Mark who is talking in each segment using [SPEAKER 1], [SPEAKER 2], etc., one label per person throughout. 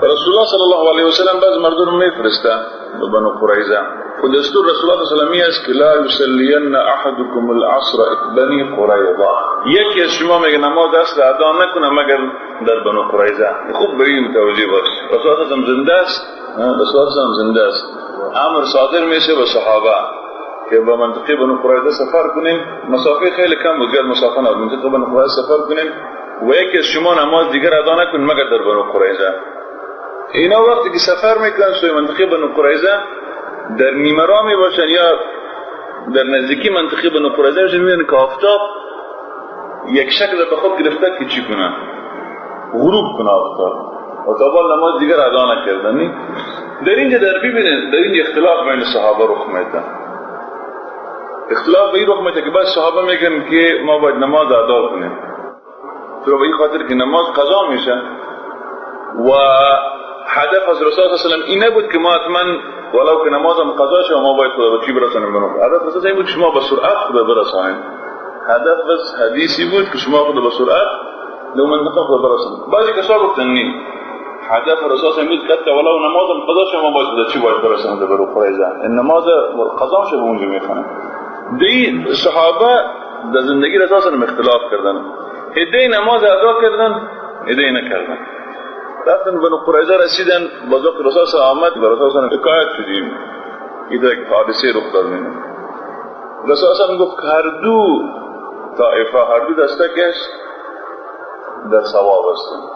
[SPEAKER 1] رسول الله صلی الله علیه و سلم بعض مردم میفرسته به بنو قریظه و دستور رسول الله صلی الله علیه و سلم است که لا یصلین احدکم العصر بنی قریظه، یکی از شما میگه نماز عصر ادا نکنه مگر در بنو قریظه. خوب به این توجه باش. رسول الله صلی الله علیه و سلم زنده است، رسول الله صلی الله علیه و سلم زنده است. امر صادر میشه به صحابه که به منطقه بنو قریظه سفر کنیم، مسافه خیلی کم بود، زیاد مسافه نبود، منطقه بنو قریظه سفر کنیم و یکی از شما نماز دیگر ادا نکنه مگر در بنو قریظه. اینا وقتی که سفر میکنن سوی منطقه بنو قریظه در نیمه راه میباشن یا در نزدیکی منطقه بنو قریظه میشن، میبینن که آفتاب یک شکل به خود گرفته که چی کنن؟ غروب کنه آفتاب و تا بال نماز دیگر ادا نکردن. در اینجا در ببینن در اینجا اختلاف بین صحابه رخ میده. اختلاف به این رخ میده که بعض صحابه میگن که ما باید نماز ادا کنیم، چرا به این خاطر که نماز قضا میشه و هدف از رسول الله صلی الله علیه و سلم این نبود که ما حتما ولو که نمازم قضا شه ما باید خدا به چی برسانیم بنو. هدف رسول الله این بود که شما به سرعت خدا برسانید. هدف از حدیثی بود که شما خدا به سرعت لو منطقه خدا برسانید. بعضی کسا گفتن نی، هدف رسول الله این بود که ولو نمازم قضا شه ما باید خدا چی باید برسانید بنو قریظه، این نماز قضا شه به اونجا میخوانه. دی صحابه در زندگی رسول الله اختلاف کردن، هدی نماز ادا کردن هدی نکردن. رفتن بنو قریظه رسیدن، باز وقت رسول الله آمد و رسول الله حکایت شدیم ایده یک حادثه رخ داد. رسول الله گفت که هر دو طائفه، هر دو دسته کش در ثواب هستند.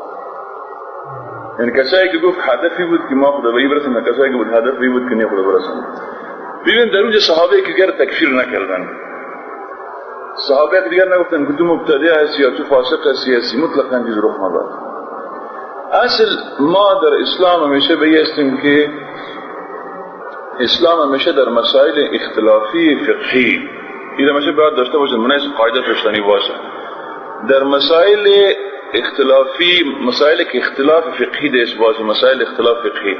[SPEAKER 1] یعنی کسایی که گفت هدفی بود که ما خدا به این برسیم، کسایی که بود هدفی بود که نه خدا برسیم. ببین در اونجا صحابه که دیگر تکفیر نکردن، صحابه که دیگر نگفتن که تو مبتدع هستی یا تو فاسق هستی، مطلقاً چیز رخ نداد. اصل ما در اسلام همیشه بیستیم که اسلام همیشه در مسائل اختلافی فقهی این همیشه باید داشته باشه، مناسب قاعده پشتنی باشه. در مسائل اختلافی، مسائل که اختلاف فقهی داشته باشه، مسائل اختلاف فقهی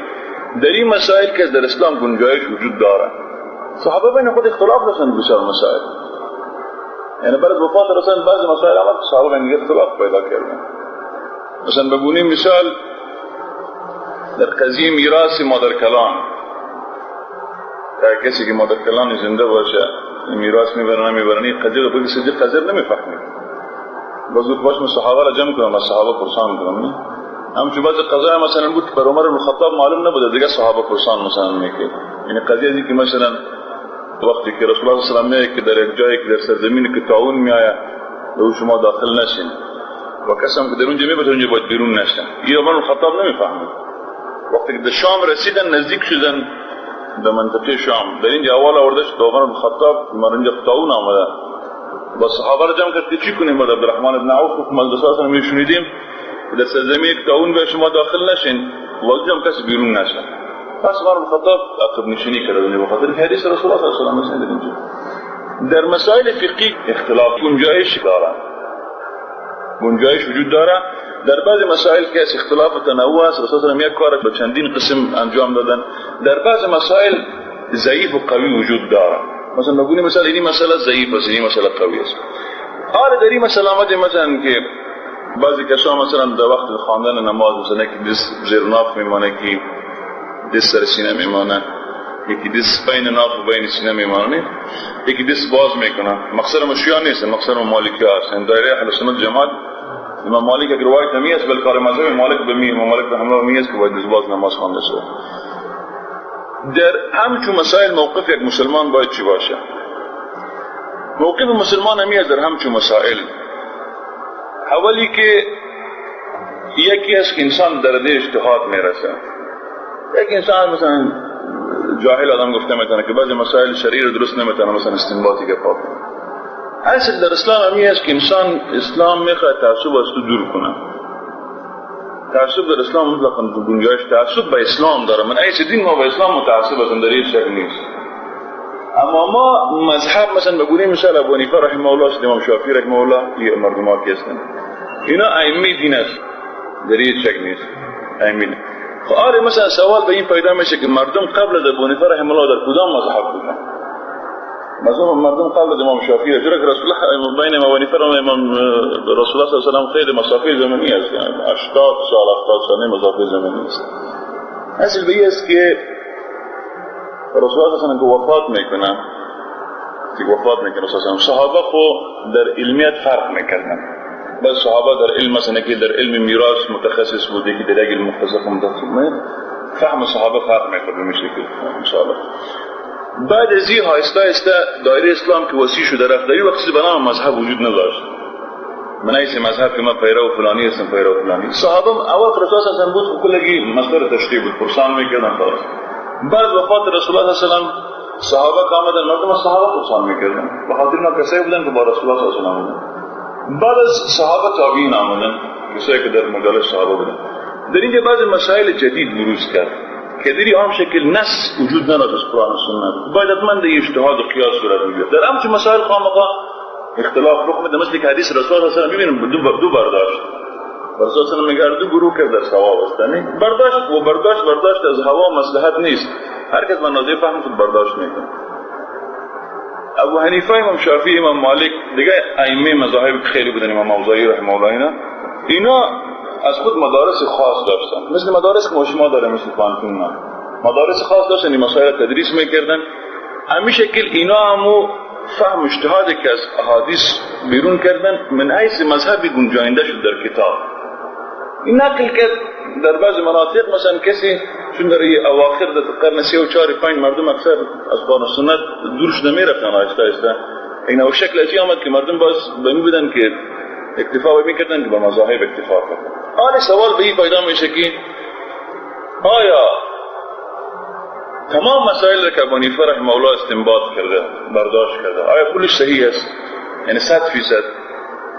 [SPEAKER 1] در این مسائل که در اسلام گنجایش وجود داره. صحابه بین خود اختلاف داشتن بسیار مسائل، یعنی بعد از وفات رسول بعضی مسائل آمد صحابه بین اختلاف پیدا کردن. مثلا بگونیم مثال در قضیه میراث مادرکلان، کسی که مادرکلان زنده باشه میراث میبرن نمیبرن، قضیه رو بگی سجد قضیه نمیفهمید. بازو باش صحابه را جمع کنم، صحابه پرسان کنم. همچون بعض قضایا مثلا بود که بر عمر بن خطاب معلوم نبوده، دیگه صحابه پرسان مثلا میکرد. یعنی قضیه ای که مثلا وقتی که رسول الله صلی الله علیه و آله در یک جایی که در سرزمینی که طاعون میآید لو شما داخل نشین و کسیم که در اونجا میباشه اونجا باید بیرون نشن. این عمر بن خطاب نمیفهمید. وقتی که در شام رسیدن نزدیک شدن در منطقه شام، در اینجا اول آورده شد عمر بن خطاب ما اینجا طاعون آمده با صحابه را جمع کرد که چی کنیم؟ بعد عبدالرحمن بن عوف که مجلس اصلا میشنیدیم در سرزمینی که طاعون به شما داخل نشین و اونجا کسی بیرون نشن. پس عمر بن خطاب عقب نشینی کرد به خاطر حدیث رسول الله صلی الله علیه و آله. در مسائل فقهی اختلاف گنجایش دارد، گنجایش وجود داره. در بعضی مسائل که از اختلاف تنوع است رسول الله یک کار به چندین قسم انجام دادن. در بعضی مسائل ضعیف و قوی وجود داره. مثلا بگونیم مثلا این مسئله ضعیف است، این مسئله قوی است. حالا در این مسئله مثلا که بعضی کسا مثلا در وقت خواندن نماز مثلا که دست زیر ناف میمانه، که دست سر سینه میمانه، یکی دست بین ناف و بین سینه میمانه، یکی دست باز میکنه. مقصد مشیعه نیست، مقصد مالکی است. این دایره اهل سنت جماعت امام مالک اگر روایت نمی است بلکه کار مذهب مالک به مالک به همراه می است که باید دست باز نماز خوانده شود. در همچون مسائل موقف یک مسلمان باید چی باشه؟ موقف مسلمان همی است در همچون مسائل. اولی که یکی است که انسان در ده اجتهاد میرسه. یک انسان مثلا جاهل آدم گفته میتونه که بعضی مسائل شرعی رو درست نمیتونه مثلا استنباطی که پاک. اصل در اسلام همی است که انسان اسلام میخواد تعصب از تو دور کنه. تعصب در اسلام مطلقاً گنجایش تعصب به اسلام داره. من ایس دین ما به اسلام متعصب هستم، در این شک نیست. اما ما مذهب مثلا بگونیم مثال ابو حنیفه رحمه الله، امام شافعی رحمه الله، این مردمان که هستند اینا ائمه دین است، در این شک نیست ائمه. خب آره مثلا سوال به این پیدا میشه که مردم قبل از ابو حنیفه رحمه الله در کدام مذهب بودن؟ مثلا مردم قبل از امام شافعی اجرا که رسول الله بین امام حنیفه و امام رسول الله صلی الله علیه و خیلی مسافه زمانی است، یعنی 80 سال 70 سال مسافه زمانی است. اصل به این است که رسول الله صلی الله علیه و وفات میکنه، که وفات میکنه صحابه خو در علمیت فرق میکردن. بعض صحابه در علم مثلا که در علم میراث متخصص بوده که در علم مختص متخصص فهم صحابه فرق میکنه به شکل ان شاء الله. بعد از این آهسته دایره اسلام که وسیع شده رفت، در این وقت چیزی به نام مذهب وجود نداشت. من ایسی مذهب که من پیرو فلانی هستم پیرو فلانی. صحابه اول رسول الله صلی بود کلگی مصدر تشریح بود، پرسان میکردن خلاص. بعد وفات رسول الله صلی الله علیه و صحابه آمدن، مردم صحابه پرسان میکردن، به خاطر اینا کسایی بودن که با رسول الله صلی الله علیه و بودن. بعد از صحابه تابعین آمدن، کسایی که در مجال صحابه بودن. در اینجا بعض مسائل جدید بروز کرد که در آن شکل نص وجود نداشت از قرآن و سنت. باید حتما در اجتهاد و قیاس صورت میگیرد. در همچه مسائل خامخا اختلاف رخ میده، مثل که حدیث رسول الله صلی الله علیه و آله ببینیم دو برداشت. رسول الله میگه دو گروه که در ثواب هستند. برداشت از هوا مصلحت نیست. هر کس مناظر فهم خود برداشت میکنه. ابو حنیفه، امام شافعی، امام مالک، دیگه ائمه مذاهب خیلی بودن، امام اوزاعی رحمه الله اینا از خود مدارس خاص داشتن، مثل مدارس که شما داره، مثل فانتون مدارس خاص داشتن، این مسائل تدریس میکردن. همین شکل اینا همو فهم اجتهادی که از احادیث بیرون کردن من حیث مذهبی گنجاینده شد در کتاب. این نقل که در بعض مناطق مثلا کسی چون در اواخر در قرن 3 و 4 و 5 مردم اکثر از قرآن و سنت دورش نمیرفتن آهسته. این او شکل ازی آمد که مردم باز بمی بودن که اکتفا میکردن که با مذاهب اکتفا کردن. حالی سوال به این پیدا میشه که آیا تمام مسائل که ابو حنیفه رحمه الله استنباط کرده برداشت کرده آیا کلش صحیح است؟ یعنی 100%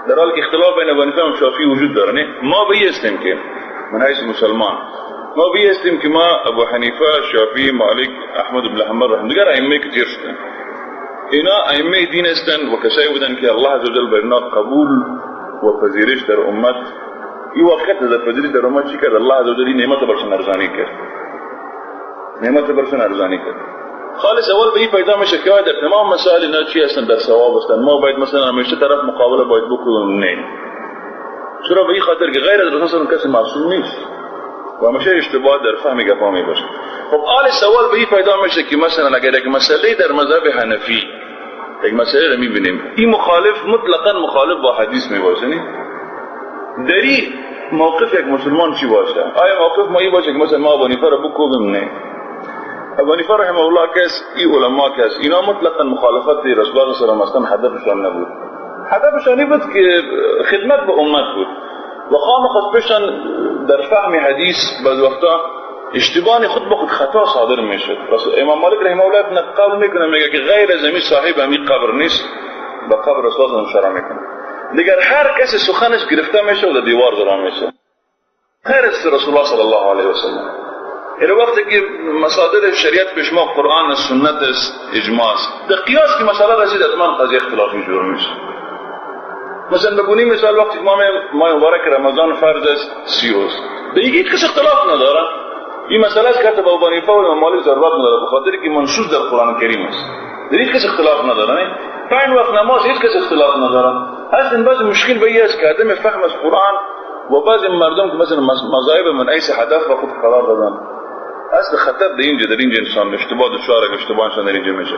[SPEAKER 1] در حالی که اختلاف بین ابو حنیفه و شافعی وجود داره. نه، ما بیستیم که من حیث مسلمان ما بیستیم که ما ابو حنیفه، شافعی، مالک، احمد بن حنبل رحمه دیگر ائمه کثیر شدن. اینا ائمه دین هستند و کسایی بودن که الله عزوجل بر اینا قبول و پذیرش در امت این وقت از پذیرش در امت چی کرد؟ الله عزوجل نعمت برشان ارزانی کرد. خالص اول به این پیدا میشه که در تمام مسائل اینا چی هستن؟ در ثواب هستن. ما باید مثلا همیشه طرف مقابله باید بکنیم؟ نه. چرا؟ به این خاطر که غیر از رسول کسی معصوم نیست و همیشه اشتباه در فهم گپا می باشه. خب آل سوال به این پیدا میشه که مثلا اگر یک مسئله در مذهب حنفی یک مسئله رو میبینیم این مخالف مطلقاً مخالف با حدیث می باشه، نه؟ در این موقف یک مسلمان چی باشه؟ آیا موقف ما این باشه که مثلا ما ابو حنیفه رو بکوبیم؟ نه. ابو حنیفه رحمه الله کس این علما کس اینا مطلقاً مخالفت رسول الله صلی الله علیه و آله هدفشان نبود. هدفشان این بود که خدمت به امت بود و خامخا پیشان در فهم حدیث بعض وقتا اشتباه خود به خود خطا صادر میشه. امام مالک رحمه الله نقل میکنه میگه که غیر از این صاحب همین قبر نیست، به قبر رسول الله اشاره میکنه. دیگر هر کسی سخنش گرفته میشه و در دیوار ضرر میشه غیر از رسول الله صلی الله علیه و سلم. این وقتی که مصادر شریعت پیش ما قرآن و سنت است، اجماع است، در قیاس که مسئله رسید حتما قضیه اختلافی جور میشه. مثلا بگونیم مثال وقتی که ماه مبارک رمضان فرض است 30 روز دیگه هیچ کس اختلاف نداره. این مسئله است که حتی ابو حنیفه و امام مالک ضرورت نداره به خاطر که منصوص در قرآن کریم است. در هیچ کس اختلاف نداره. نه 5 وقت نماز هیچ کس اختلاف نداره. اصلا بعضی مشکل به این است که عدم فهم از قرآن و بعضی مردم که مثلا مذاهب من ایس هدف و خود قرار دادن اصل خطر در اینجا انسان اشتباه دچار اشتباهشان در اینجا میشه.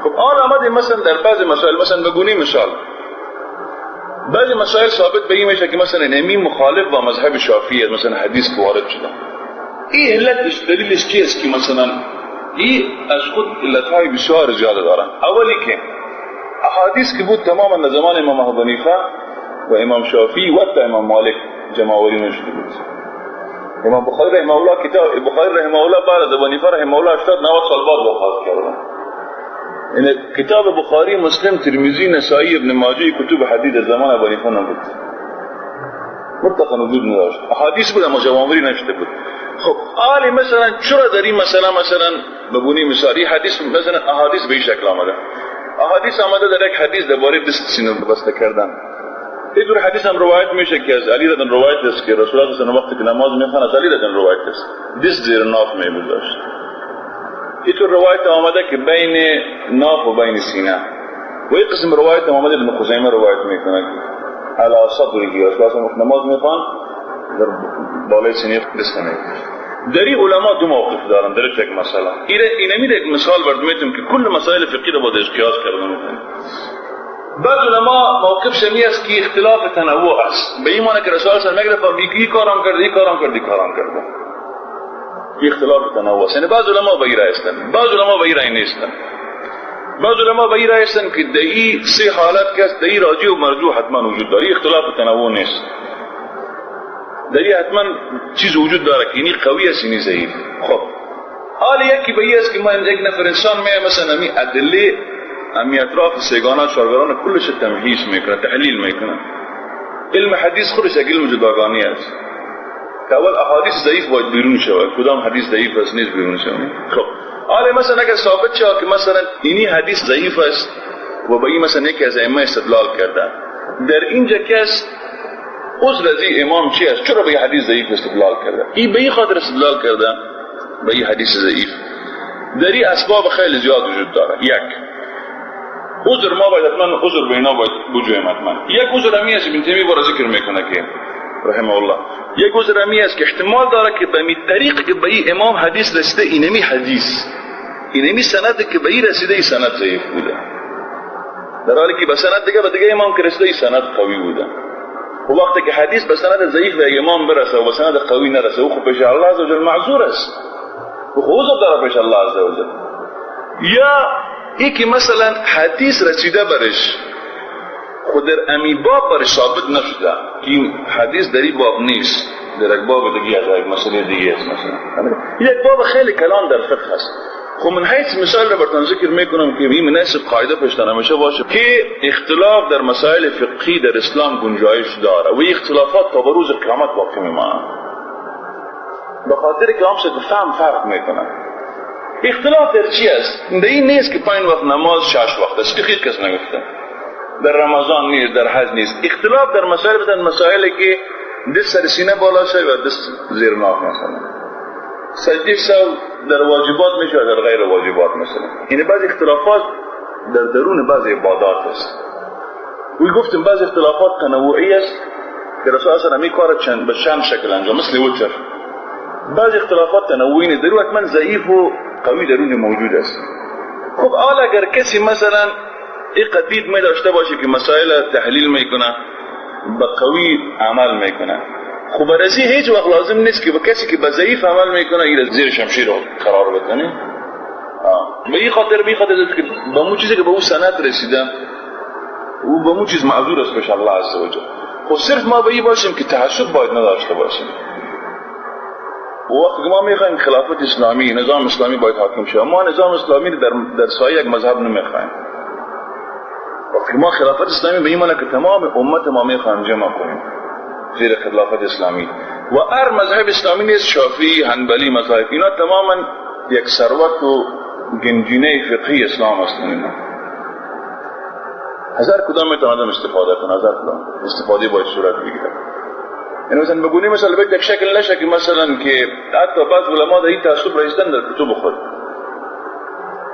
[SPEAKER 1] خب آن آمدیم مثلا در بعضی مسائل مثلا بگونیم مثال بعضی مسائل ثابت به این میشه که مثلا نمی مخالف با مذهب شافعی مثلا حدیث وارد شده. این علت دلیلش چیست که مثلا این از خود علتهای بسیار زیاده دارن. اولی که احادیث که بود تماما زمان امام ابو حنیفه و امام شافعی و امام مالک جمع‌آوری نشده بود. امام بخاری رحمه الله کتاب بخاری رحمه الله بعد از ابو حنیفه رحمه الله 80 90 سال بعد وفات کرد. این کتاب بخاری، مسلم، ترمذی، نسائی، ابن ماجه کتب حدیث زمان ابو حنیفه نبود. مطلقاً وجود نداشت. احادیث بود اما جمع‌آوری نشده بود. خب عالی مثلا چرا در این مثلا ببونی مثالی حدیث مثلا احادیث به این شکل آمده. احادیث آمده در یک حدیث درباره دست سینه بسته کردن. این جور حدیث هم روایت میشه که از علی رضی الله عنه است که رسول الله صلی الله علیه و وقتی که نماز میخوان از علی رضی الله عنه است دست زیر ناف میگذاشت. اینطور روایت آمده که بین ناف و بین سینه و یک قسم روایت آمده ابن خزیمه روایت میکنه که علی صدره واسه نماز میخوان در بالای سینه دست میکنه. دری علما دو موقف دارن در یک مسئله. اینه میره یک مثال بردمیتم که کل مسائل فقهی رو با دش قیاس کردن میکنه. بعض علما موقف شمی است که اختلاف تنوع است. به این معنی که رسول الله میگه فرمی کی کارام کرده. اختلاف تنوع است. یعنی بعض علما به این رأی هستند، بعض علما به این رأی نیستند. بعض علما به این رأی هستند که دایی سه حالت که است، دایی راجی و مرجوح حتما وجود داره، اختلاف تنوع نیست. دایی حتما چیز وجود داره که اینی قوی است اینی ضعیف. خب حال یکی به این است که ما یک نفر انسان می مثلا امی ادله امی اطراف سیگانه چارگانه کلش تمحیص میکنه، تحلیل میکنه. علم حدیث خودش یک علم جداگانه است. اول احادیث ضعیف باید بیرون شود، کدام حدیث ضعیف است نیست بیرون شود. خب حالا مثلا اگر ثابت شود که مثلا اینی حدیث ضعیف است و به این مثلا یکی از ائمه استدلال کرده، در اینجا کس عذر از این امام چی است؟ چرا به این حدیث ضعیف استدلال کرده؟ این به این خاطر استدلال کرده به این حدیث ضعیف. در این اسباب خیلی زیاد وجود داره. یک عذر ما باید حتما عذر به اینا باید بجویم حتما. یک عذر همی است ابن تیمیه بار ذکر میکنه که رحمه الله، یک عذر همی است که احتمال داره که به می طریق که به این امام حدیث رسیده اینمی حدیث اینمی سند که به این رسیده این سند ضعیف بوده، در حالی که به سند دیگه به دیگه امام که رسیده این سند قوی بوده. و وقتی که حدیث به سند ضعیف به امام برسه و به سند قوی نرسه، او خب پیش الله عزوجل معذور است، او خب عذر داره پیش الله عزوجل. یا ای که مثلا حدیث رسیده برش خود در امی باب برش ثابت نشده که این حدیث در این باب نیست، در یک باب دیگه از یک مسئله دیگه است. مثلا یک باب خیلی کلان در فقه هست. خب من حیث مثال رو براتون ذکر میکنم که این مناسب قاعده پشتن همیشه باشه که اختلاف در مسائل فقهی در اسلام گنجایش داره و اختلافات تا به روز قیامت باقی میمانند، به خاطر که همشه فهم فرق میکنن. اختلاف در چی است؟ در این نیست که 5 وقت نماز 6 وقت است که هیچ کس نگفته، در رمضان نیست، در حج نیست. اختلاف در مسائل مثلا مسائلی که دست سر سینه بالا شه و دست زیر ناف، مثلا سجده سو در واجبات میشه و در غیر واجبات. مثلا این بعض اختلافات در درون بعض عبادات است. وی گفتیم بعض اختلافات تنوعی است که رسول الله همی کار به چند شکل انجام، مثل وتر. بعض اختلافات تنوعی نیست، درون حتما ضعیف و قوی درون موجود است. خب حالا اگر کسی مثلا این قدید می داشته باشه که مسائل تحلیل میکنه، به قوی عمل میکنه، خب برازی هیچ وقت لازم نیست که به کسی که به ضعیف عمل میکنه این زیر شمشیر رو قرار بدنه. به این خاطر که به اون چیزی که به اون سند رسیده او به اون چیز معذور است پیش الله عزوجل. خب صرف ما به این باشیم که تعصب باید نداشته باشیم. وقتی ما میخوایم خلافت اسلامی، نظام اسلامی باید حاکم شه، ما نظام اسلامی در سایه یک مذهب نمیخوایم. وقتی ما خلافت اسلامی به این معنی که تمام امت ما میخوایم جمع کنیم زیر خلافت اسلامی و هر مذهب اسلامی نیست، شافعی، حنبلی، مذاهب، اینا تماما یک ثروت و گنجینه فقهی اسلام هستند. هزار کدام میتونه استفاده کنه، هزار کدام استفاده باید صورت بگیره. یعنی مثلا بگونی مثلا به یک شکل نشه که مثلا که حتی بعض علما در این تعصب رایستن در کتب خود،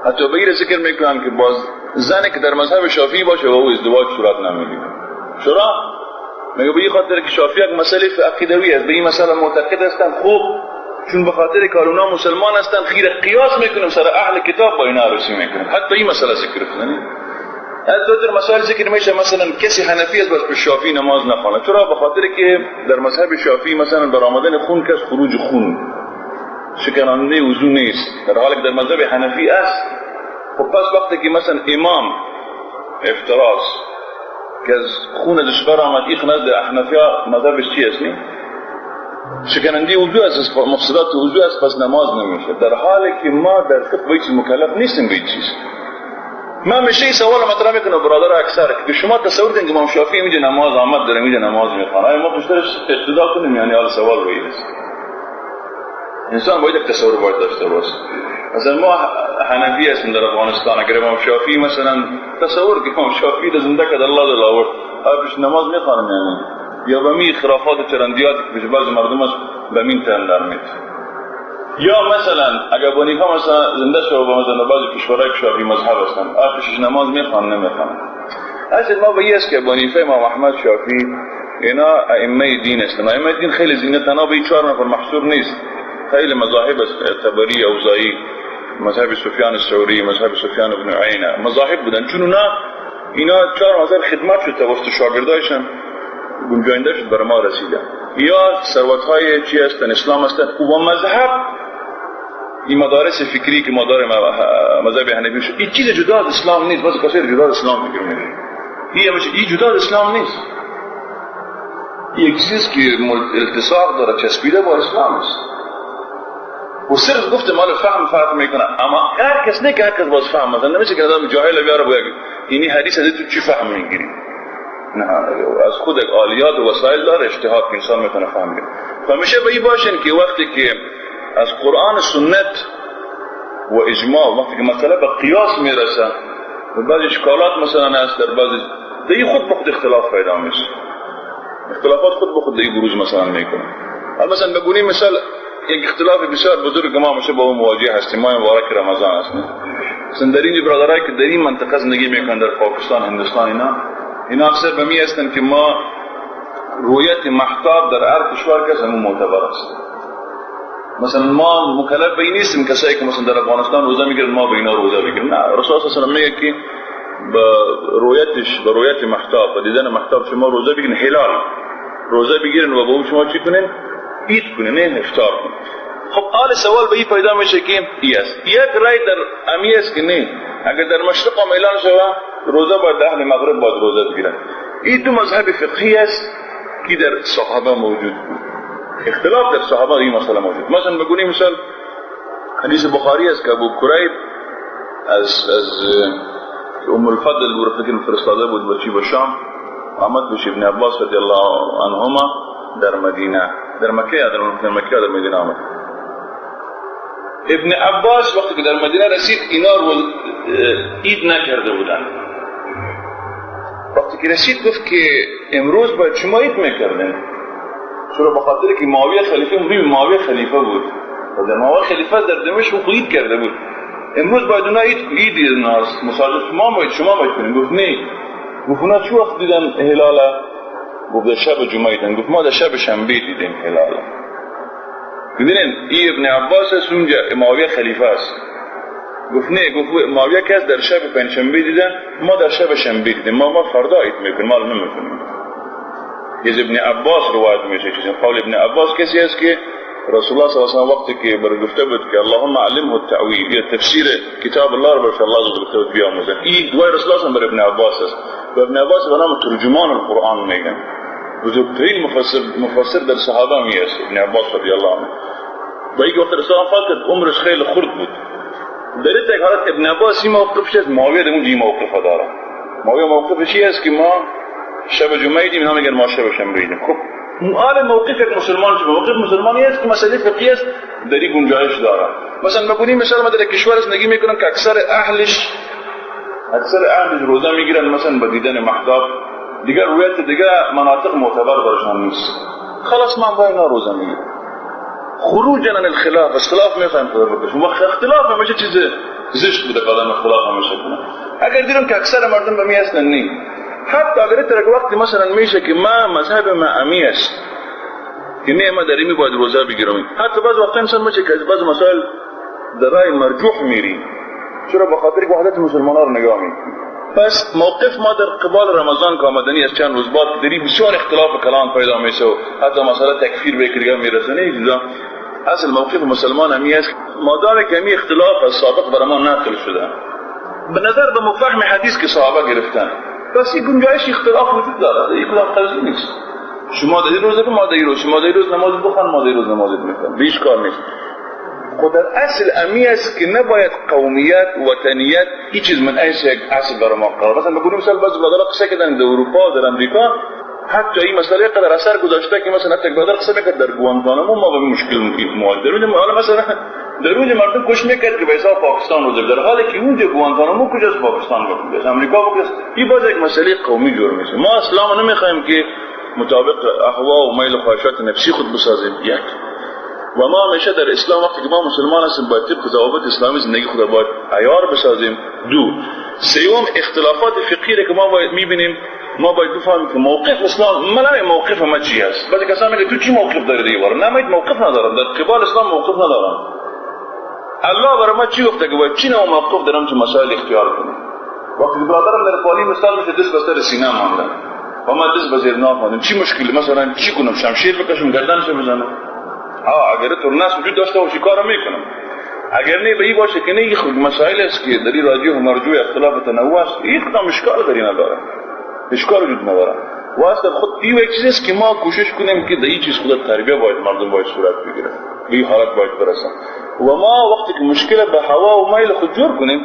[SPEAKER 1] حتی به این ذکر میکنن که باز زنی که در مذهب شافعی باشه و او ازدواج صورت نمیگیره. چرا؟ میگه به این خاطر که شافعی یک مسئله عقیدوی است، به این مسئله معتقد هستن. خوب چون به خاطر که اونا مسلمان هستن خیر قیاس میکنن سر اهل کتاب با اینا عروسی میکنن، حتی این مسئله ذکر کنن. از دوتر مسائل ذکر میشه مثلا کسی حنفی است بس به شافعی نماز نخونه. چرا؟ به خاطر که در مذهب شافعی مثلا برآمدن خون کس خروج خون شکننده وضو نیست، در حالی که در مذهب حنفی است. خب پس وقتی که مثلا امام افتراض که از خون ازش برآمد ایخ نزد احنفیا مذهبش چی است؟ شکننده وضو است، مفسدات وضو است، پس نماز نمیشه، در حالی که ما در فقه بیت مکلف نیستیم به چیز. من میشه این سوال مطرح میکنم برادر اکثر که شما تصور کنید که امام شافعی میگه نماز آمد داره میگه نماز میخوانه، آیا ما پشتش اقتدا کنیم؟ یعنی حال سوال روی است. انسان باید یک تصور باید داشته باشه. مثلا ما حنفی هستیم در افغانستان، اگر امام شافعی مثلا تصور که امام شافعی رو زنده کرد الله دل آورد، آیا پیش نماز میخوانم؟ یعنی یا به می خرافات و چرندیات که پیش بعض مردم است به مین تن در میت. یا مثلا اگر بانیفا مثلا زنده شد و مثلا بعضی کشورهای شافعی مذهب هستن آخرش نماز میخوان نمیخوان. اصل ما به است که بانیفا امام احمد شافعی اینا ائمه دین هستن. ائمه دین خیلی زینه تنها به 4 نفر محصور نیست، خیلی مذاهب است، طبری، اوزاعی، مذهب سفیان الثوری، مذهب سفیان بن عینه، مذاهب بودن. چون اینا 4000 خدمت شد توسط شاگردایشون گنجانده شد برای ما رسیدن. یا ثروت‌های چی هستن؟ اسلام هستن و مذهب این مدارس فکری که مدار مذهب حنفی شد این چیز جدا از اسلام نیست. واسه کسی جدا از اسلام میگه این جدا از اسلام نیست. یک چیز که التصاق داره چسبیده با اسلام است و صرف گفته مال فهم فرق میکنه. اما هر کس نه که هر کس باز فهم مثلا نمیشه که آدم جاهل بیاره بگه اینی حدیث از تو چی فهم میگیری. نه، از خود آلیات و وسایل داره اجتهاد که انسان میتونه فهم بگیره. فهمیشه به این باشین که وقتی که از قرآن سنت و اجماع وقتی که مسئله به قیاس میرسه و بعضی اشکالات مثلا هست در بعضی دیگه خود به خود اختلاف پیدا میشه. اختلافات خود به خود دیگه بروز مثلا میکنه. مثلا بگونیم مثال یک اختلاف بسیار بزرگ ما میشه با اون مواجه هستیم. ماه مبارک رمضان هست. مثلا در این برادرایی که در این منطقه زندگی میکنن در پاکستان، هندوستان، اینا اکثر به می هستن که ما رویت محتاب در هر کشور که همون معتبر است. مثلا ما مکلف به این نیستیم کسایی که مثلا در افغانستان روزه میگیرن ما به اینا روزه بگیریم. نه، رسول الله صلی الله علیه و آله میگه که به رویت محتاب و دیدن محتاب شما روزه بگیرن، هلال روزه بگیرن و با اون شما چی کنین؟ عید کنین، نه افطار کنین. خب حال سوال به این پیدا میشه که یک رای در امی است که نه، اگر در مشرق هم اعلان شود روزه باید اهل مغرب باید روزه بگیرن. این دو مذهب فقهی است که در صحابه موجود بود. اختلاف در صحابه این مسئله موجود. مثلا بگونیم مثال حدیث بخاری است که ابو کریب از ام الفضل ورفقین فرستاده بود بچی به شام، آمد بشه ابن عباس رضی الله عنهما در مدینه، در مکه در مدینه آمد. ابن عباس وقتی که در مدینه رسید اینا رو عید نکرده بودن. وقتی که رسید گفت که امروز باید شما عید میکردن. چرا؟ بخاطر که معاویه خلیفه معاویه خلیفه بود و در معاویه خلیفه در دمشق خود کرده بود. امروز باید اونا عید ناس مساجد شما باید کنیم. گفت نه. گفت اونا چه وقت دیدن هلاله؟ گفت در شب جمعه دیدن. گفت ما در شب شنبه دیدیم هلاله. ببینین این ابن عباس است اونجا معاویه خلیفه است. گفت نه، گفت معاویه کس در شب پنجشنبه دیدن، ما در شب شنبه دیدیم، ما فردا عید میکنیم، ما نمیکنیم. از ابن عباس روایت میشه چیزی. قول ابن عباس کسی است که رسول الله صلی الله علیه و وقتی که برگفته بود که اللهم علمه التأویل یا تفسیر کتاب الله رو برش الله گفته بود بیاموزن. این دعای رسول الله بر ابن عباس است و ابن عباس به نام ترجمان القرآن میگن. بزرگترین مفسر در صحابه میست ابن عباس رضی الله عنه. با اینکه وقت رسول الله فقط عمرش خیلی خرد بود. در این حالت ابن عباس این موقفش است، معاویه در اونجا این موقف داره. معاویه موقفش است که ما شب جمعه دیدیم، اینا میگن ما شب شنبه دیدیم. خب حال موقف یک مسلمان چه موقف مسلمانی است که مسئله فقهی است در این گنجایش داره. مثلا بگونیم مثلا ما در کشور زندگی میکنن که اکثر اهلش روزه میگیرن مثلا با دیدن محتاب، دیگر رویت دیگر مناطق معتبر برشان نیست، خلاص من با اینا روزه میگیرم. خروج عن الخلاف، اختلاف میفهم خدا بکشم. وقت اختلاف همیشه چیز زشت بوده که آدم اختلاف همیشه کنه. اگر دیدم که اکثر مردم به می هستن نی، حتی اگر ترک وقتی مثلا میشه که ما مذهب ما امی است که نه ما داریم باید روزه بگیرم، حتی بعض وقتا انسان میشه که از بعض مسائل در رای مرجوح میری. چرا؟ بخاطر که وحدت مسلمانان رو نگاه میکنی. پس موقف ما در قبال رمضان که آمدنی از چند روز بعد داری بسیار اختلاف کلام پیدا میشه و حتی مسئله تکفیر به کلیگاه میرسه. نه، اصل موقف مسلمان همی است مادام که همی اختلاف از سابق برای ما نقل شده به نظر به مفاهیم حدیث که صحابه گرفتن، پس این گنجایش اختلاف وجود داره. این کدام قضیه نیست. شما در روزه که ما در روز، شما در روز نماز بخوان، ما در روز نماز بخوان، بیش کار نیست. خود در اصل امی است که نباید قومیت وطنیت هیچ چیز من یک اصل برای ما قرار. مثلا بگویم مثلا بعضی بلدان قصه کردن در اروپا و در امریکا حتی این مسئله قدر اثر گذاشته که مثلا حتی بلدان قصه میکرد در گوانتانامو ما به مشکل مواجه درون حالا مثلا درون مردم کش میکرد که به حساب پاکستان روزه، در حالی که اونجا گوانتانامو کجاست؟ پاکستان کجاست؟ امریکا کجاست؟ این باز یک مسئله قومی جور میشه. ما اسلام نمیخوایم که مطابق اهوا و میل و خواهشات نفسی خود بسازیم. یک و ما همیشه در اسلام وقتی که ما مسلمان هستیم باید طبق ضوابط اسلامی زندگی خود باید عیار بسازیم. دو، سوم اختلافات فقهی که ما باید میبینیم ما باید بفهمیم که موقف اسلام من موقف ما چی است. بعضی کسا میگه تو چی موقف داری دیگه بار؟ نه، من موقف ندارم، در قبال اسلام موقف ندارم. الله برای ما چی گفته که باید چی نوع موقف دارم که مسائل اختیار کنم. وقتی برادرم در پالی مثال میشه دست بستر سینه ماندن و ما دست بزیر ناف ماندن، چی مشکلی؟ مثلا چی کنم؟ شمشیر بکشم گردنش بزنم؟ اگر ترناس وجود داشته باشه کارو میکنم، اگر نه به این باشه که نه خود مسائل است که در این راجع و مرجوع اختلاف تنوع است، این خودم اشکال داری نداره، اشکال وجود نداره. واسه خود این یک چیزی است که ما کوشش کنیم که در این چیز خود تربیت باید مردم باید صورت بگیره، به این حالت باید برسن و ما وقتی که مشکل به هوا و میل خود جور کنیم،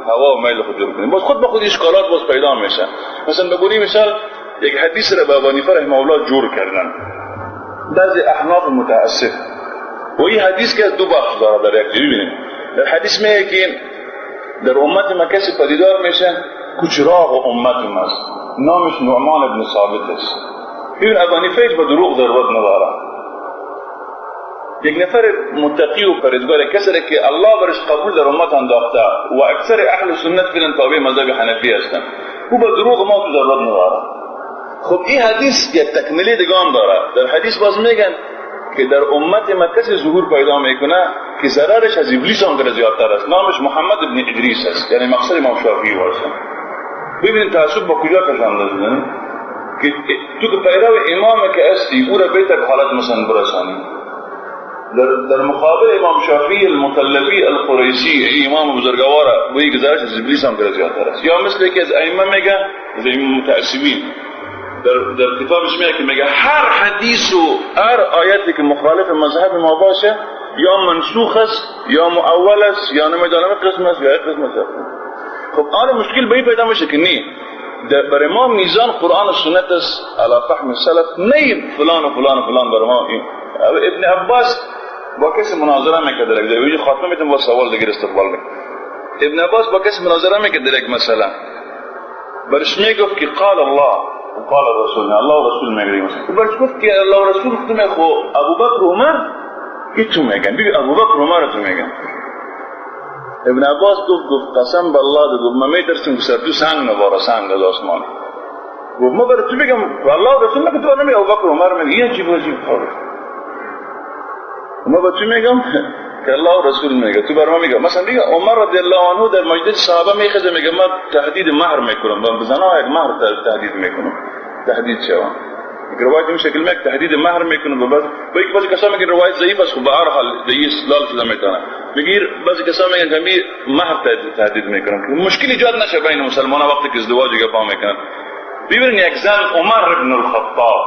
[SPEAKER 1] هوا و میل خود جور کنیم، باز خود به خود اشکالات باز پیدا میشه. مثلا بگویی مثال یک حدیث را به ابو حنیفه رحمه الله جور کردن بعضی احناف متعصب و این حدیث که دو بخش داره در یک ببینید. در حدیث میگه که در امت ما کسی پدیدار میشه کچراغ امت ماست، نامش نعمان ابن ثابت است. ببین ابو حنیفه به دروغ ضرورت نداره. یک نفر متقی و پرهیزگار کسی که الله برش قبول در امت انداخته و اکثر اهل سنت فعلا تابع مذهب حنفی هستند، او به دروغ ما تو ضرورت نداره. خب این حدیث یک تکمیلی دیگه هم داره. در حدیث باز میگن که در امت ما کسی ظهور پیدا میکنه که ضررش از ابلیس هم زیادتر است، نامش محمد ابن ادریس است، یعنی مقصد امام شافعی واسه. ببینید تعصب با کجا کشانده شده که تو که پیرو امام که هستی او را بهتر حالت مثلا برسانی. در مقابل امام شافعی المطلبی القریشی امام بزرگوار وی گزارش از ابلیس هم زیادتر است. یا مثل که از ائمه میگه، از ائمه متعصبین در کتابش میگه هر حدیث و هر آیتی که مخالف مذهب ما باشه یا منسوخ است یا مؤول است یا نمیدانم قسم است یا قسم است. خب آن مشکل به این پیدا میشه که نه، برای ما میزان قرآن و سنت است علی فهم سلف، نه فلان و فلان و فلان. برای ما ابن عباس با کسی مناظره میکرد در یک خاتمه میتونم با سوال دیگر استقبال میکنم. ابن عباس با کسی مناظره میکرد در یک مسئله، برش میگفت که قال الله و قال الرسول، الله و رسول میگه مثلا، برش گفت که الله و رسول خودم خو ابوبکر و عمر ایتو میگن، بگو ابوبکر و عمر تو میگن. ابن عباس گفت قسم بالله، گفت ما میترسیم که سر تو سنگ نباره، سنگ از آسمان. گفت ما برای تو بگم والله و رسول میگه، تو نمیگه ابوبکر و عمر میگه، این عجیب خبره. ما با تو میگم که الله و رسول میگه، تو برای ما میگه. مثلا میگه عمر رضی الله عنه در مجلس صحابه میخزه میگه من تهدید مهر میکنم، به زنها یک مهر تهدید میکنم، تهدید شوم. روایت این شکل میگه تهدید مهر میکنم. بعضی کسا میگن روایت ضعیف است، خب به هر حال دیگه استدلال شده میتونه. میگه بعضی کسا میگن که مهر تهدید میکنم که مشکل ایجاد نشه بین مسلمانان وقتی که ازدواج گپا میکنن. ببینید یک زن عمر ابن الخطاب،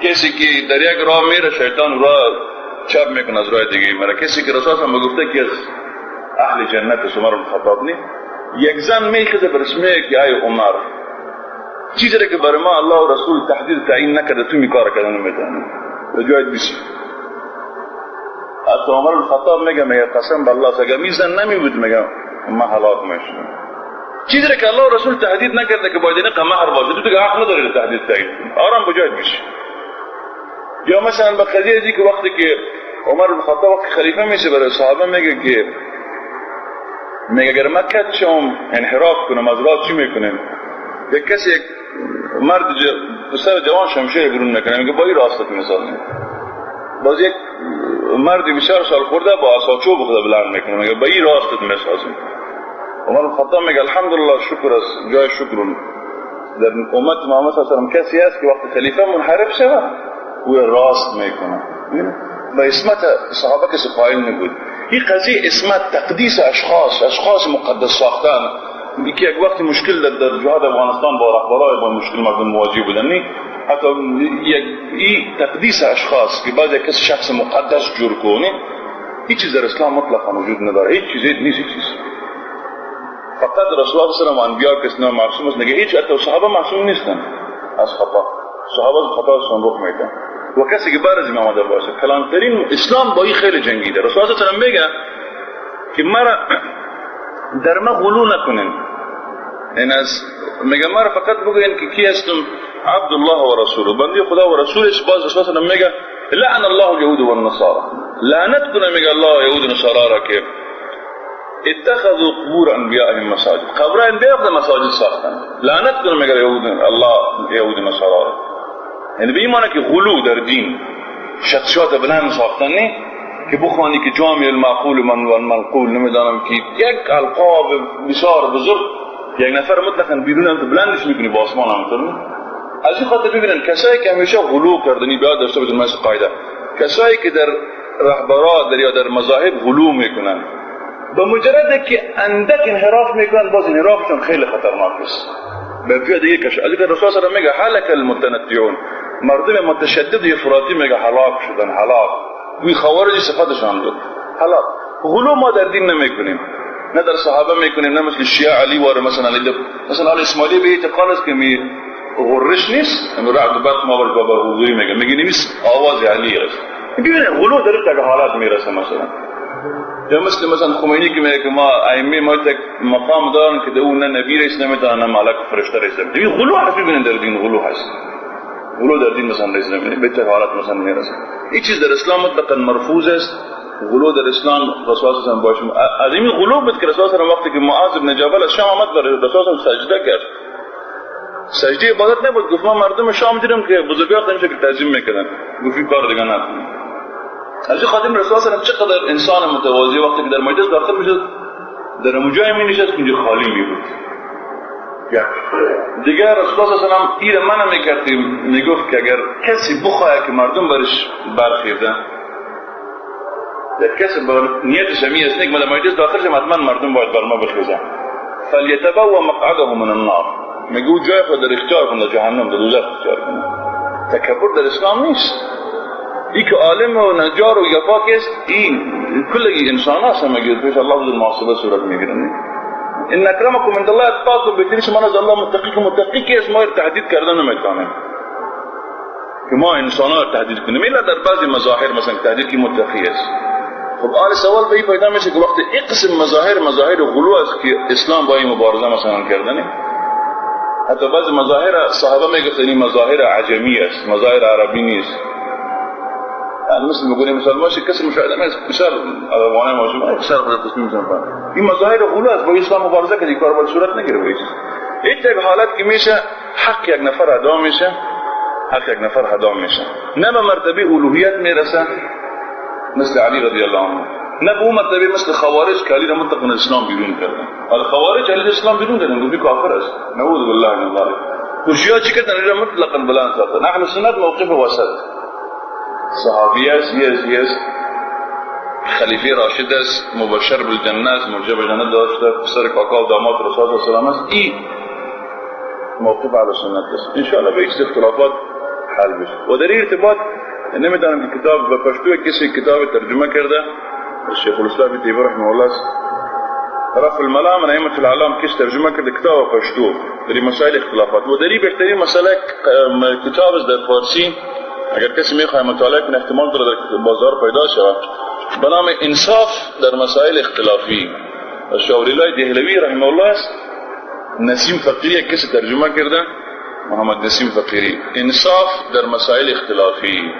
[SPEAKER 1] کسی که در یک راه میره شیطان راه چپ میکنه از راه دیگه میره، کسی که رسول هم گفته که از اهل جنت است عمر بن الخطاب نی، یک زن میخزه برش میگه که ای عمر چیزی که برای ما الله و رسول تحدید تعیین نکرده تو میکار کردن نمیتونی جایت بیسی. حتی عمر بن الخطاب میگه قسم بالله اگر میزن نمیبود میگه ما هلاک میشم. چیزی که الله و رسول تحدید نکرده که باید اینقدر مهر باشه، تو دیگه حق نداری تحدید تعیین کنی، آرام بجایت بیسی. یا مثلا به قضیه دی که وقتی که عمر بن الخطاب وقتی خلیفه میشه برای صحابه میگه اگر مکه شما انحراف کنم از راه چی میکنیم؟ یک کسی یک مرد پسر جوان شمشیر برون میکنه، میگه با این راستت میسازیم. باز یک مرد 24 سال خورده با عصا چوب خود بلند میکنه، میگه با این راستت میسازیم. عمر بن الخطاب میگه الحمدلله شکر است، جای شکر در امت محمد صلی الله علیه و سلم کسی است که وقت خلیفه منحرف شود او راست میکنه. و اسمت صحابه کسی قائل نبود. این قضیه اسمت تقدیس اشخاص مقدس ساختن، که یک وقت مشکل در جهاد افغانستان با رهبرای با مشکل مردم مواجه بودن، نه حتی این تقدیس اشخاص که بعضی کسی شخص مقدس جور کنه، هیچ چیز در اسلام مطلقا وجود نداره، هیچ چیزی نیست. فقط رسول الله صلی الله علیه و انبیا کسی معصوم است، نگه هیچ حتی صحابه معصوم نیستن از خطا، صحابه از خطاشون رخ میدن و کسی که بارز امام آمده باشه. کلانترین اسلام با این خیلی جنگیده. رسول الله صلی الله علیه و میگه که مرا در ما غلو نکنین، این از میگه مرا فقط بگوین که کی هستم، عبد الله و رسوله، بنده خدا و رسولش. باز رسول الله صلی الله علیه و میگه لعن الله اليهود والنصارى، لعنت کنه میگه الله یهود و نصارا را که اتخذوا قبور انبیائهم مساجد، قبر انبیاء خود مساجد ساختن. لعنت کنه میگه الله یهود و نصارا را. یعنی به این معنی که غلو در دین، شخصیات بلند ساختن نه که بخوانی که جامع المعقول من و المنقول، نمیدانم که یک القاب بسیار بزرگ یک نفر مطلقاً بیرون هم بلندش میکنی با آسمان هم. از این خاطر ببینن کسایی که همیشه غلو کردنی بیاد داشته بودن مثل قاعده، کسایی که در رهبرات یا در مذاهب غلو میکنن به مجرد که اندک انحراف میکنن باز انحرافشون خیلی خطرناک است. به پیاده دیگه کش از این رسول الله میگه هلك المتنطعون، مردم متشدد افراطی میگه هلاک شدن، هلاک. وی خوارج صفاتشون داد هلاک. غلو ما در دین نمیکنیم، نه در صحابه میکنیم، نه مثل شیعه علی و مثلا آل اسماعیلی به اعتقاد است که می غرش نیست، امروز عبدالبت ما بر حضوری میگه نیست آواز علی است. ببینید غلو در یک حالات میرسه. مثلا مثلا خمینی که میگه که ما ائمه ما یک مقام دارن که اون نه نبی رئیس نمیدونن، نه ملک فرشته رئیس نمیدونن. این غلو هست. ببینید در دین غلو هست. غلو در دین مثلا رئیس نمیدونن، به یک حالات مثلا میرسه. این چیز در اسلام مطلقاً مرفوض است. غلو در اسلام رسول الله صلی الله علیه و آله از این غلو بود که رسول الله صلی الله علیه و آله وقتی که معاذ بن جبل از شام آمد بر رسول الله سجده کرد. سجده عبادت نبود، گفت ما مردم شام دیدم که بزرگوار همیشه که تعظیم میکردن، گفت این کار دیگه نکنید. از این خاطر رسول الله صلی الله علیه و آله چقدر انسان متواضع وقتی که در مجلس داخل میشد در اونجای می نشست که اینجا خالی می بود. دیگه رسول الله صلی الله علیه و آله این منع میکرد، میگفت که اگر کسی بخواه که مردم برش برخیردن، یک کسی با نیتش همی است که در مجلس داخل شم حتما مردم باید بر ما بخیزن، فلیتبوأ مقعده من النار، میگو جای خود در اختیار کن، در جهنم در دوزخ اختیار کن. تکبر در اسلام نیست. ای که عالم و نجار و یفاق است، این کلگی انسان هست هم اگر پیش الله بزرگ محاسبه صورت میگیرن. ان اکرمکم عند الله اتقاکم، بهترین شما نزد الله متقی که است. ما تهدید کردن نمیتونیم که ما انسان ها تهدید کنیم، الا در بعضی مظاهر مثلا تهدید که متقی است. خب آن سوال به این پیدا میشه که وقتی این قسم مظاهر غلو است که اسلام با این مبارزه مثلا کردنه، حتی بعضی مظاهر صحابه میگفتن این مظاهر عجمی است، مظاهر عربی نیست. مثل میگونی مثال ماشی کسی مشاهده میست بسیار افغانه ماشی بسیار خود تصمیم میزن این مظاهر غلو است. با اسلام مبارزه که این کار باید صورت نگیره. این یک حالت که میشه حق یک نفر ادا میشه، نه به مرتبه الوهیت میرسه مثل علی رضی الله عنه، نه به اون مرتبه مثل خوارج که علی را مطلقاً اسلام بیرون کردن. حالا خوارج علی اسلام بیرون کردن، گفتی کافر است، نعوذ بالله من ذلک. شیعه چی کردن؟ علی را مطلقاً بلند ساختن. اهل سنت موقف وسط، صحابی است، خلیفه راشد است، مبشر بالجنه است، مرجع به جنت داشته، پسر کاکا و داماد رسول الله صلی الله علیه و آله است. این موقف اهل سنت است. ان شاء الله به این اختلافات حل بشه. و در این ارتباط نمیدانم که کتاب به پشتو کسی کتاب ترجمه کرده، شیخ الاسلام ابن تیمیه رحمه الله است، رفع الملام عن ائمة الاعلام، کسی ترجمه کرده کتاب پشتو در مسائل اختلافات. و در این بهترین مسئله کتاب است در فارسی، اگر کسی میخواد مطالعه کنه احتمال داره در بازار پیدا شود، به نام انصاف در مسائل اختلافی. شاوریلای دهلوی رحمه الله است، نسیم فقیری کسی ترجمه کرده، محمد نسیم فقیری، انصاف در مسائل اختلافی.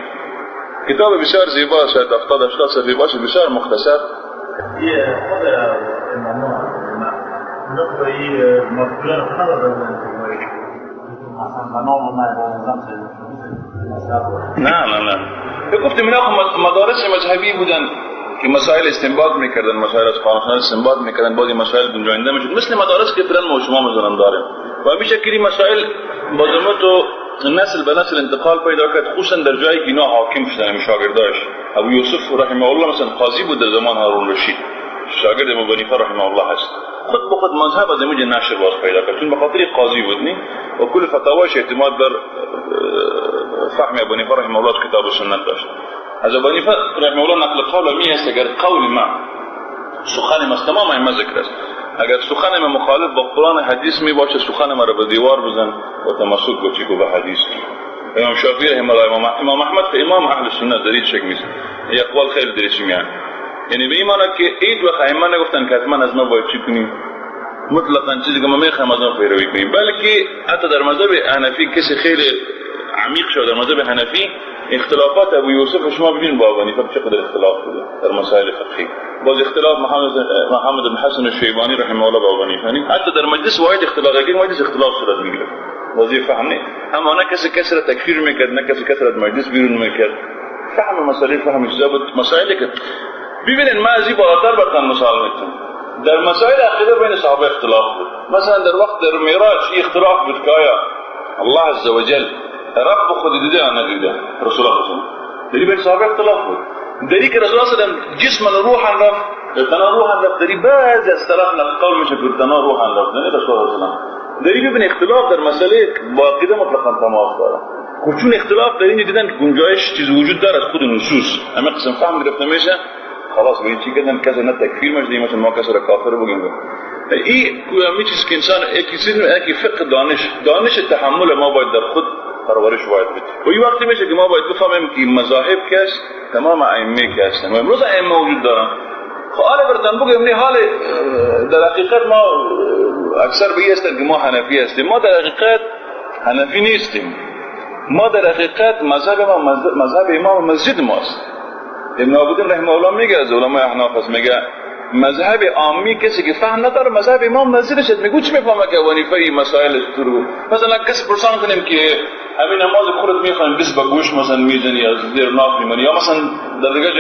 [SPEAKER 1] کتاب بسیار زیبا، شاید 70-80 صفحه باشه، بسیار مختصر.
[SPEAKER 2] یه خود امامان نقطه‌ای مطلوب خبر اصلا بنام
[SPEAKER 1] نه گفتم اینا مدارس مذهبی بودن که مسائل استنباط میکردن، مسائل از قانون استنباط میکردن، بعضی مسائل گنجانده میشد، مثل مدارس که فرن ما شما مثلا داریم. و همیشه که این مسائل با زمانت و نسل به نسل انتقال پیدا کرد، خصوصا در جایی که اینا حاکم شدن. شاگرداش ابو یوسف رحمه الله مثلا قاضی بود در زمان هارون رشید، شاگرد ابو حنیفه رحمه الله هست. خود به خود مذهب از اینجا نشر باز پیدا کرد، چون به خاطر قاضی بود نی و کل فتاواش اعتماد بر فهم ابو حنیفه رحمه الله کتاب و سنت داشت. از ابو حنیفه رحمه الله نقل قول می است اگر قول ما سخن ما تمام ما ذکر است، اگر سخن ما مخالف با قرآن حدیث می باشه سخن ما را به دیوار بزن و تمسک بچی به حدیث. امام شافعی رحمه الله، امام احمد که امام اهل سنت در این شک میشه، این اقوال خیلی درست میان. یعنی به این معنی که اید و ائمه نگفتن که حتما از ما باید چی کنیم، مطلقاً چیزی که ما میخوایم از ما پیروی کنیم، بلکه حتی در مذهب حنفی کسی خیلی عمیق شد در مذهب حنفی اختلافات ابو یوسف شما ببین با ابو حنیفه چقدر اختلاف بوده در مسائل فقهی. باز اختلاف محمد بن حسن الشیبانی رحمه الله با ابو حنیفه، حتی در مجلس واحد اختلاف، اگر مجلس اختلاف صورت میگیره. واضح فهمنی؟ اما نه کسی کسی را تکفیر میکرد، نه کسی کسی را مجلس بیرون میکرد. فهم مسائل فهم ضابط مسائلی که ببینید ما از این بالاتر براتون مثال میتونم. در مسائل عقیده بین صحابه اختلاف بود. مثلا در وقت در معراج اختلاف بود که آیا الله عز وجل رب خود دیده یا ندیده؟ رسول الله صلی الله علیه و آله. بین صحابه اختلاف بود. دری که رسول الله صلی الله علیه و آله جسم روحا رفت، تنا روحا رفت، دری بعض از طرف نقل میشه که تنا روحا رفت، نه رسول الله صلی الله علیه و آله. دری ببین اختلاف در مسئله با عقیده مطلقاً تماس داره. چون اختلاف در اینجا دیدن گنجایش چیز وجود داره از خود نصوص، همه قسم فهم گرفته میشه، خلاص به این چی کردن کسی نه تکفیر میشه، مثلا ما کسی را کافر بگیم. این می چیز که انسان یکی فقه دانش تحمل ما باید در خود پرورش باید بده. و این وقتی میشه که ما باید بفهمیم که مذاهب کس تمام ائمه که هستن و امروز ائمه وجود دارن. خب حالا براتون بگم حال در حقیقت ما اکثر به این هستن که ما حنفی هستیم. ما در حقیقت حنفی نیستیم. ما در حقیقت مذهب امام مسجد ماست. ابن عابدین رحمه الله میگه از علماء احناف است، میگه مذهب عامی کسی که فهم نداره مذهب امام مسجدش میگه چی میفهمه که ابو حنیفه این مسائل رو مثلا کسی پرسان کنیم که همین نماز خودت میخوان بس با گوش مثلا میزنی از زیر ناف میمونی یا مثلا در دیگه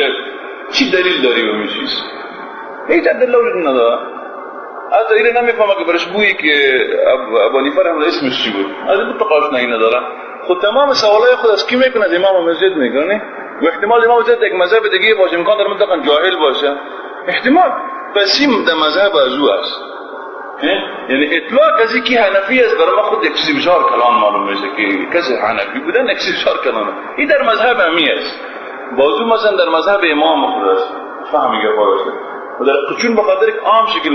[SPEAKER 1] چی دلیل داری به این چیز؟ هیچ دلیل وجود نداره. از این نمیفهمه که برش بویی که ابو حنیفه رحمه الله اسمش چی بود، از این تقاش نداره. خود تمام سوالای خود از کی میکنه؟ از امام مسجد میکنه. و احتمال امام مسجد یک مذهب دیگه باشه، امکان داره منطقا جاهل باشه، احتمال پس این در مذهب از او است. یعنی اطلاق از اینکه حنفی است برای ما خود یک چیز بسیار کلان معلوم میشه که کسی حنفی بودن یک چیز بسیار کلانه. این در مذهب امی است. بازو مثلا در مذهب امام خود است، فهمیگه باشه. و در چون بخاطر یک عام شکل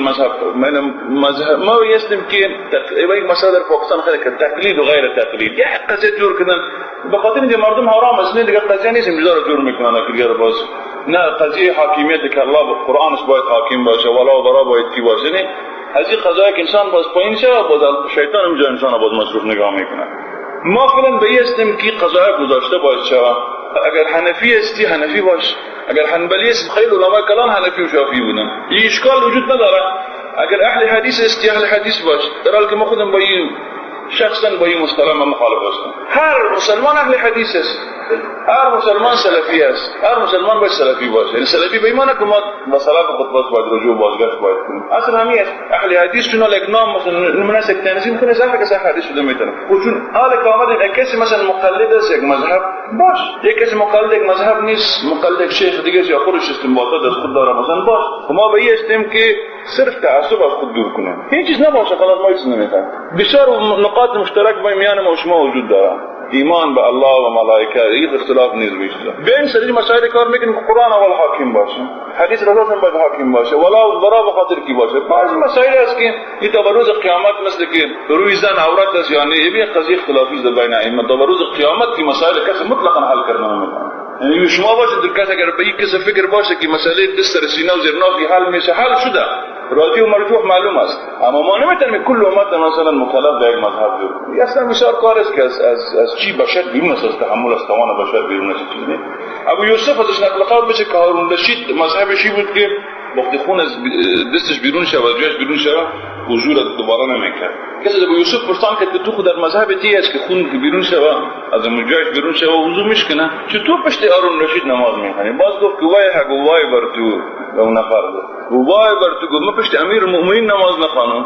[SPEAKER 1] مذهب ما هستیم که تقریبا یک مسئله در پاکستان خیلی که تقلید و غیر تقلید یک قضیه جور کردن بخاطر اینکه مردم حرام است، نه دیگه قضیه نیست امروز رو جور میکنن که دیگه باز نه قضیه حاکمیت که الله به قرآنش باید حاکم باشه ولا و برا باید کی باشه، نه از این قضایی که انسان باز پایین شه باز شیطان اونجا انسان باز مصروف نگاه میکنه. ما فعلا به هستیم که قضایی گذاشته باید شود. اگر حنفی هستی حنفی باش، اگر حنبلی است خیلی علماء کلان حنفی و شافعی بودن، این اشکال وجود نداره. اگر اهل حدیث هستی اهل حدیث باش، در حالی که ما خودم با این شخصا با این مصطلح مخالف هستم. هر مسلمان اهل حدیث است، هر مسلمان سلفی است، هر مسلمان باید سلفی باشه. یعنی سلفی به ایمان که ما مثلا خود باید رجوع بازگشت باید کنیم. اصلا همین است. اهل حدیث چون یک نام مثلا نمونهش یک تنظیم کنه زهر که صحیح حدیث شده میتونه. و چون حال که آمده کسی مثلا مقلد است یک مذهب باش، یک کسی مقلد یک مذهب نیست، مقلد یک شیخ دیگه یا خودش استنباطات از خود داره مثلا باش. ما به این استیم که صرف تعصب از خود دور کنیم. هیچ چیز نباشه خلاص ما چیز نمیفهمیم. بسیار نقاط مشترک بین میان ما و شما وجود داره. ایمان به الله و ملائکه این اختلاف نیست بیشتر. به این سری مسائل کار میکنیم که قرآن اول حاکم باشه، حدیث رسول الله باید حاکم باشه، ولا برا به خاطر کی باشه. بعضی مسائل است که این تا روز قیامت مثل که روی زن عورت است، یعنی این قضیه اختلافی است بین ائمه. تا روز قیامت کی مسائل کسی مطلقاً حل کردن نمیتونه. یعنی شما باشه در کسی اگر به یک کسی فکر باشه که مسئله دست سینه و زیرناف حل میشه، حل شده. راضی و مرجوح معلوم است، اما ما نمیتونیم کل امت مثلا مکلف به یک مذهب جور. اصلا بسیار کار است که از چی بشر بیرون است، از تحمل از توان بشر بیرون است چیزی نه. ابو یوسف ازش نقل قول میشه که هارون رشید مذهبش بود که وقتی خون از دستش بیرون شود و جایش بیرون شود وضو را دوباره نمیکرد. کسی ابو یوسف پرسان کرد که تو خود در مذهب تی است که خون بیرون شود از جایش بیرون شود وضو میشکنه، چطور پشت هارون رشید نماز میخونی؟ باز گفت که وای حق وای بر تو اون نفر وای بر تو، گفت من پشت امیر المؤمنین نماز نخوانم،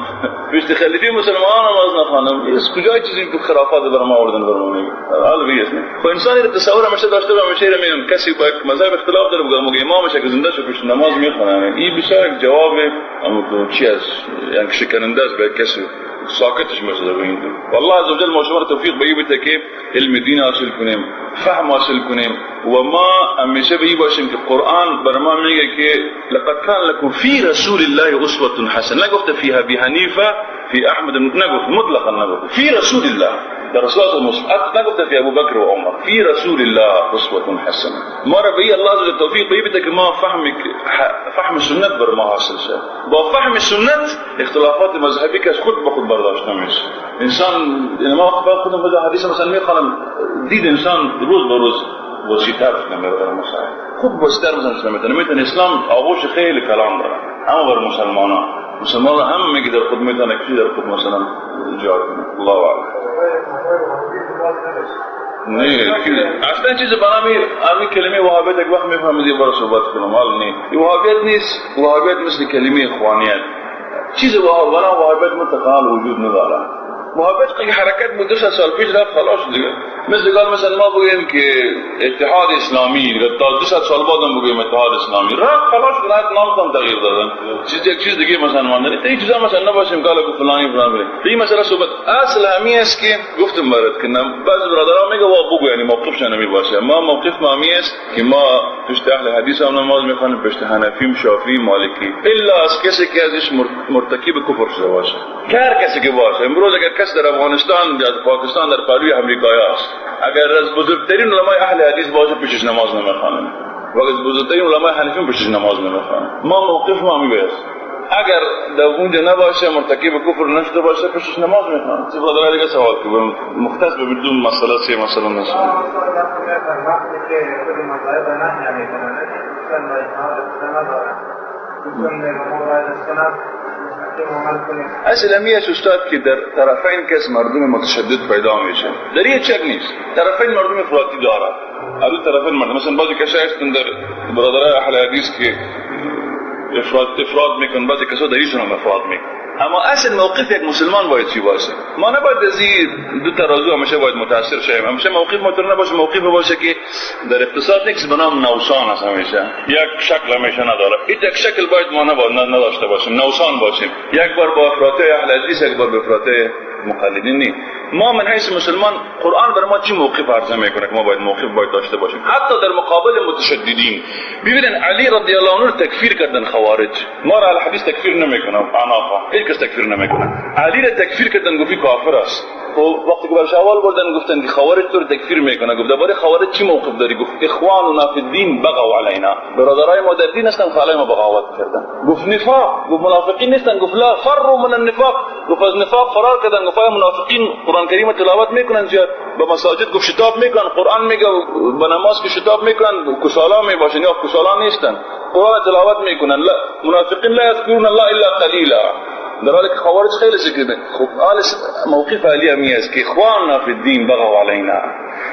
[SPEAKER 1] پشت خلیفه مسلمان نماز نخوانم. از کجای چیزی که خرافات در ما آوردن بر ما میگه؟ حال بیست نه. خب انسانی رو تصور همیشه داشته باشه، همیشه میگم کسی با مذهب اختلاف داره بگه امامش که زنده شه پشت نماز میخونه. این بسیار جواب اما چی است یعنی شکننده است به کسی ساکتش مثلا بگید. والله عز وجل ما شما توفیق بده که علم دین حاصل کنیم، فهم حاصل کنیم و ما همیشه به این باشیم که قرآن بر ما میگه که لقد كان لكم في رسول الله اسوة حسنه. نگفته فی ابی حنیفه فی احمد، نگفت مطلقا، نگفت فی رسول الله، در رسول الله نگفته فی ابو بکر و عمر، فی رسول الله اسوة حسنه. ما را به الله عز وجل توفیق بده که ما فهم سنت بر ما حاصل شه. با فهم سنت اختلافات مذهبی که از خود به خود برداشت نمیشه. انسان ما خودم به حدیث مثلا میخوام دید انسان روز به روز وسیع‌تر می‌کنه برای مسائل خوب وسیع‌تر می‌تونه اسلام آغوش خیلی کلام داره اما برای مسلمان هم میگه در خود میتونه کسی در خود مثلا ایجاد کنه الله اعلم نه اصلا چیز برای همین کلمه وهابیت یک وقت میفهمید برای صحبت کنم حال نه این وهابیت نیست وهابیت مثل کلمه اخوانیت چیز وهابیت متقال وجود نداره وهابیت که حرکت بود 200 سال پیش رفت خلاص دیگه مثلا ما بگیم که اتحاد اسلامی دیگه تا 200 سال بعدم بگیم اتحاد اسلامی رفت خلاص گناه نام تغییر دادن یک چیز دیگه مثلا ماندنی تا این چیزا مثلا نباشیم که الان فلانی این مثلا صحبت اصل همین است که گفتم برات که بعضی برادرها میگه وا بگو یعنی موقفشون نمیباشه ما موقف ما همین است که ما پشت اهل حدیث هم نماز میخوانیم پشت حنفی شافعی مالکی الا از کسی که ازش مرتکب کفر شده باشه هر کسی که باشه امروز اگر کسی در افغانستان یا پاکستان در پهلوی امریکایی است اگر از بزرگترین علمای اهل حدیث باشه پیشش نماز نمیخوانه و از بزرگترین علمای حنفی پیشش نماز نمیخوانه ما موقف ما همین است اگر در اونجا نباشه مرتکب کفر نشده باشه پیشش نماز میخوانه چه برادر دیگه سوال که مختص به بدون مسئله سه مسئله نشه اصل همیشه استاد که در طرفین کس مردم متشدد پیدا میشه در یه چک نیست طرفین مردم افراطی داره از طرفین مردم مثلا بعضی کسایی هستن در برادرای اهل حدیث که افراط میکن بعضی کسا در ایشون هم افراط میکن اما اصل موقف یک مسلمان باید چی باشه ما نباید از این دو ترازو همیشه باید متاثر شویم همیشه موقف ما نباشه موقف باشه که در اقتصاد نیست به نام نوسان است همیشه یک شکل همیشه نداره این یک شکل باید ما نداشته باشیم نوسان باشیم یک بار با افراطی اهل حدیث یک بار با افراطی مقلدین نی ما من حیث مسلمان قرآن برای ما چی موقف عرضه میکنه که ما باید موقف باید داشته باشیم حتی در مقابل متشددین ببینن علی رضی الله عنه تکفیر کردن خوارج ما را الحدیث تکفیر نمیکنه عناقه هیچ کس تکفیر نمیکنه علی را تکفیر کردن گفتی کافر است خب وقتی که برش اول بردن گفتن که خوارج تو تکفیر میکنه گفت درباره خوارج چی موقف داری گفت اخواننا فی الدین بغوا علینا برادرای ما در دین هستن خلای ما بغاوت کردن گفت نفاق گفت منافقین نیستن گفت لا فروا من النفاق گفت از نفاق فرار کردن گفت منافقین قرآن کریم تلاوت میکنن زیاد به مساجد گفت شتاب میکنن قرآن میگه به نماز که شتاب میکنن کسالا میباشن یا کسالا نیستن قرآن تلاوت میکنن لا منافقین لا یذکرون الله الا قلیلا در حالی که خوارج خیلی ذکر خب موقف علی همی است که اخواننا فی الدین بغوا علینا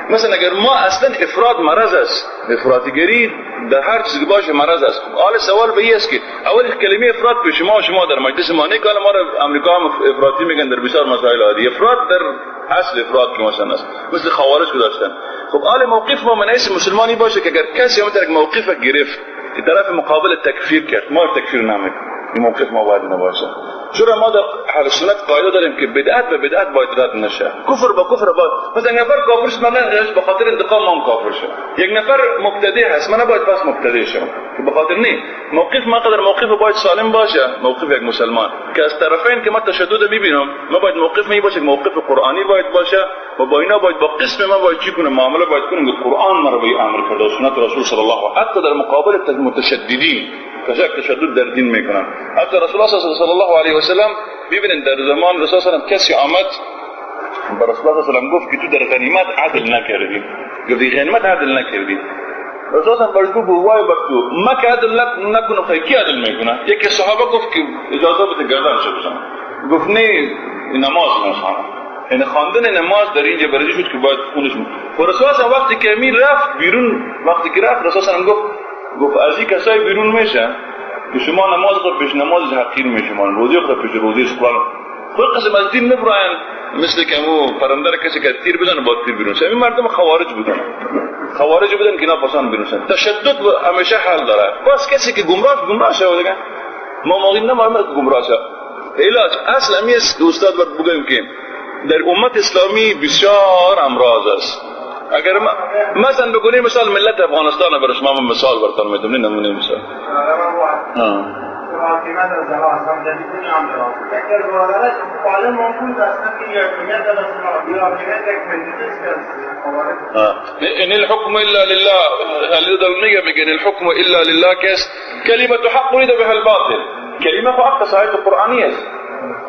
[SPEAKER 1] مثلا اگر ما اصلا افراط مرض است افراطیگری در هر چیز باشه مرض است حالا سوال به این است که اول کلمه افراط به شما در مجلس ما نه که ما را امریکا هم افراطی میگن در بسیار مسائل عادی افراط در اصل افراط که مثلا است مثل خوارج گذاشتن خب حالا موقف ما من ایس مسلمانی باشه که اگر کسی همون موقف گرفت که طرف مقابل تکفیر کرد ما تکفیر نمیکنیم این موقف ما باید نباشه چرا ما در اهل سنت قاعده داریم که بدعت به بدعت باید رد نشه کفر با کفر باید مثلا یک نفر کافر شد من به خاطر انتقام ما کافر شد یک نفر مبتدی هست من باید پس مبتدی شم که به خاطر نه موقف ما قدر موقف باید سالم باشه موقف یک مسلمان که از طرفین که ما تشدد میبینم ما باید موقف می باشه موقف قرآنی باید باشه و با اینا باید با قسم ما باید چی کنیم معامله باید کنیم که قرآن ما رو به امر کرده و سنت رسول صلی الله علیه و حتی در مقابل متشددین تشدد در دین میکنن حتی رسول الله صلی الله علیه و سلم ببینید در زمان رسول الله کسی آمد بر رسول الله صلی الله علیه و سلم گفت که تو در غنیمت عدل نکردی گفت غنیمت عدل نکردی رسول الله برش گفت وای بر تو ما که عدل نکنه خیلی کی عدل میکنه یکی صحابه گفت که اجازه بده گردن شو بزنم گفت نه نماز نخوانم این خواندن نماز در اینجا برای شد که باید خونش رسول الله وقتی که امیر رفت بیرون وقتی که رفت رسول الله گفت از این کسای بیرون میشه که شما نماز خود پیش نماز حقیر میشمان روزی خود پیش روزی سخوان خود قسم از دین نبراین مثل که همو پرندر کسی که تیر بزنه با تیر بیرون شد این مردم خوارج بودن که نپسند بیرون شد تشدد همیشه حل داره بس کسی که گمراه شد دیگه ما موقعی نمایمد گمراه شد علاج اصل همیست استاد باید بگویم که در امت اسلامی بسیار امراض است اگر مثلا بگونی مثال ملت افغانستان برای شما من مثال براتون میدم نمونه مثال ان الحكم الا لله هل دلنيه بين الحكم الا لله كاس كلمه حق اريد بها الباطل كلمه حق صحيح القرانيه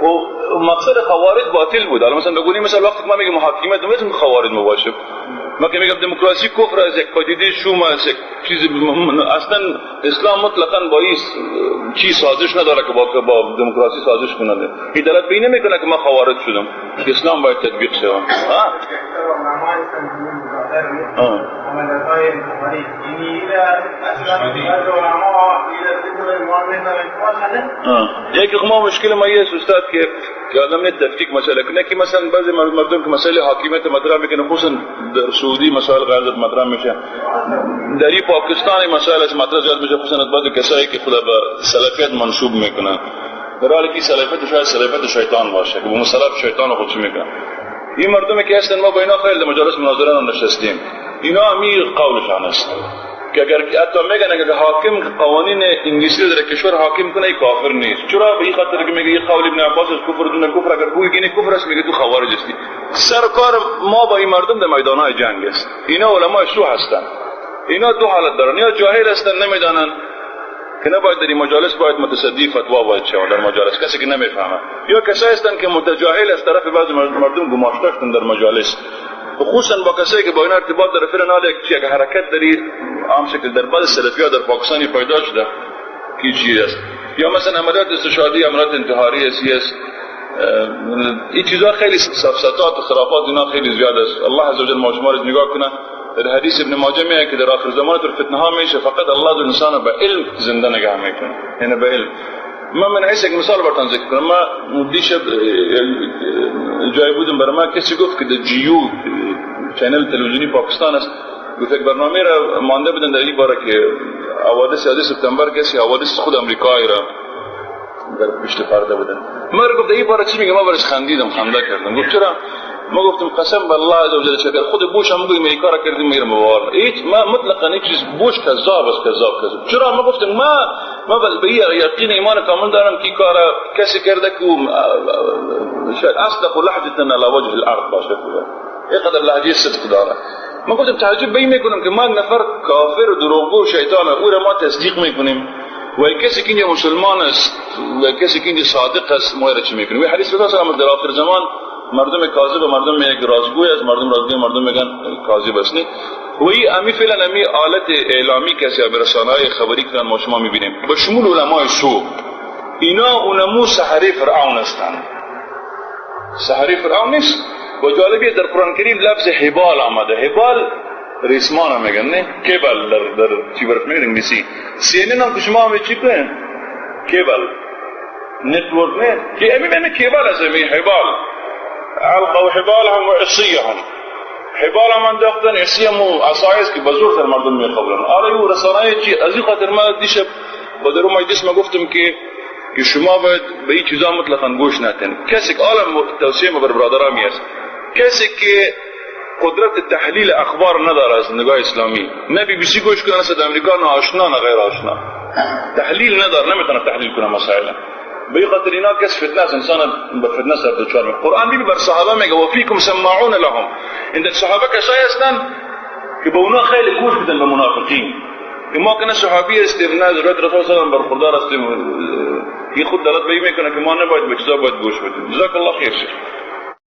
[SPEAKER 1] و مقصد خوارج باطل بود. حالا مثلا بگونی مثلا وقتی ما میگیم محاکمه دومتون خوارج مباشر ما که میگم دموکراسی کفر از یک پدیده شوم از یک چیز اصلا اسلام مطلقاً با این چی سازش نداره که با دموکراسی سازش کنه. این دلت بینه میکنه که من خوارج شدم. اسلام باید تطبیق شه. یکی ما مشکل ما یه استاد که آدم نه تفکیک مسئله کنه که مثلا بعضی مردم که مسئله حاکمیت مطرح میکنه خصوصا در سعودی مسائل غیرت مطرح میشه، در این پاکستانی مسائل مطرح زیاد میشه خصوصا بعضی کسایی که خدا به سلفیت منسوب میکنن، در حالی که سلفیت شاید سلفیت شیطان باشه که به مصالح شیطان خودش میکنه. این مردمی که هستن ما با اینا خیلی در مجالس مناظره نشستیم، اینا امیر قولشان است که اگر حتی میگن اگر حاکم قوانین انگلیسی در کشور حاکم کنه کافر نیست. چرا؟ به این خاطر که میگه این قول ابن عباس از کفر دون کفر، اگر کوی گینه کفر است میگه تو خوارج هستی. سرکار ما با این مردم در میدانهای جنگ است. اینا علمای شو هستن، اینا دو حالت دارن، یا جاهل هستن نمیدانن که نباید در این مجالس باید متصدی فتوا باید شود در مجالس کسی که نمیفهمه، یا کسایی هستن که متجاهل از طرف بعضی مردم گماشته شدن در مجالس، خصوصا با کسایی که با اینا ارتباط داره فعلا حال یک حرکت داری عام شکل در بعض سلفی‌ها در پاکستانی پیدا شده که چی است، یا مثلا عملیات استشهادی، عملیات انتحاری است. این چیزا خیلی سفسطات و خرافات اینا خیلی زیاد است. الله عزوجل ما شما رو نگاه کنه در حدیث ابن ماجه میگه که در آخر زمان در فتنه ها میشه فقط الله در انسان به علم زنده نگاه میکنه، یعنی به علم. من حیث یک مثال براتون ذکر کنم. ما دیشب جای بودم برای ما کسی گفت که در جیو چینل تلویزیونی پاکستان است، گفت یک برنامه را مانده بدن در این باره که حوادث 11 سپتامبر کسی حوادث خود امریکایی را در پشت پرده بدن. من گفت این باره چی میگه؟ ما برش خندیدم، خنده کردم. گفت چرا؟ ما گفتم قسم بالله عزوجل شکر خود بوش هم میگه این کارا کردیم میرم بوار. هیچ ما مطلقاً هیچ چیز بوش کذاب است، کذاب. چرا؟ ما گفتم ما به یقین ایمان کامل دارم که کارا کسی کرده که شاید اصدق لهجه على وجه الارض باشه، اینقدر لهجه صدق داره. ما گفتم تعجب به این میکنم که ما نفر کافر و دروغگو و شیطان او را ما تصدیق میکنیم و کسی که اینجا مسلمان است و کسی که اینجا صادق است ما را چی میکنیم؟ و حدیث رسول الله در آخر زمان مردم کاذب و مردم میگن راستگوی است، مردم میگن کاذب است. و این امی فعلا امی آلت اعلامی کسی به رسانه‌های خبری که ما شما میبینیم به شمول علمای سو، اینا علماء سحری فرعون هستند. سحری فرعون نیست. و جالبیه در قرآن کریم لفظ حبال آمده. حبال ریسمان هم میگن، نه کبل در چی برف میگن انگلیسی. CNN هم که شما همه چی کنن کبل نتورک نه که امی بینه کبل از امی حبال علقه و حبال هم و عصیه هم. حبال هم انداختن، عصیه هم و عصایست که بزرگ در مردم میخبرن. آره یو رسانه چی از این خاطر ما دیشب با در مجلس ما گفتم که شما باید به این چیزا مطلقاً گوش ندین. کسی که عالم توصیه ما بر برادرامی است، کسی که قدرت تحلیل اخبار نداره از نگاه اسلامی، نه بی بی سی گوش کنه، نه امریکا، نه آشنا نه غیر آشنا، تحلیل نداره، نمیتونه تحلیل کنه مسائل. به این خاطر اینا کس فتنه است، انسان به فتنه سر دچار میشه. قرآن بی بر صحابه میگه و فیکم سماعون لهم، این صحابه کسایی هستند که به اونا خیلی گوش میدن به منافقین. ما کنه صحابی استیم، نه ضرورت رسول صلی الله علیه و آله برخوردار هستیم. این خود دلالت به این میکنه که ما نباید به چیزا باید گوش بدیم. جزاک الله خیر شیخ.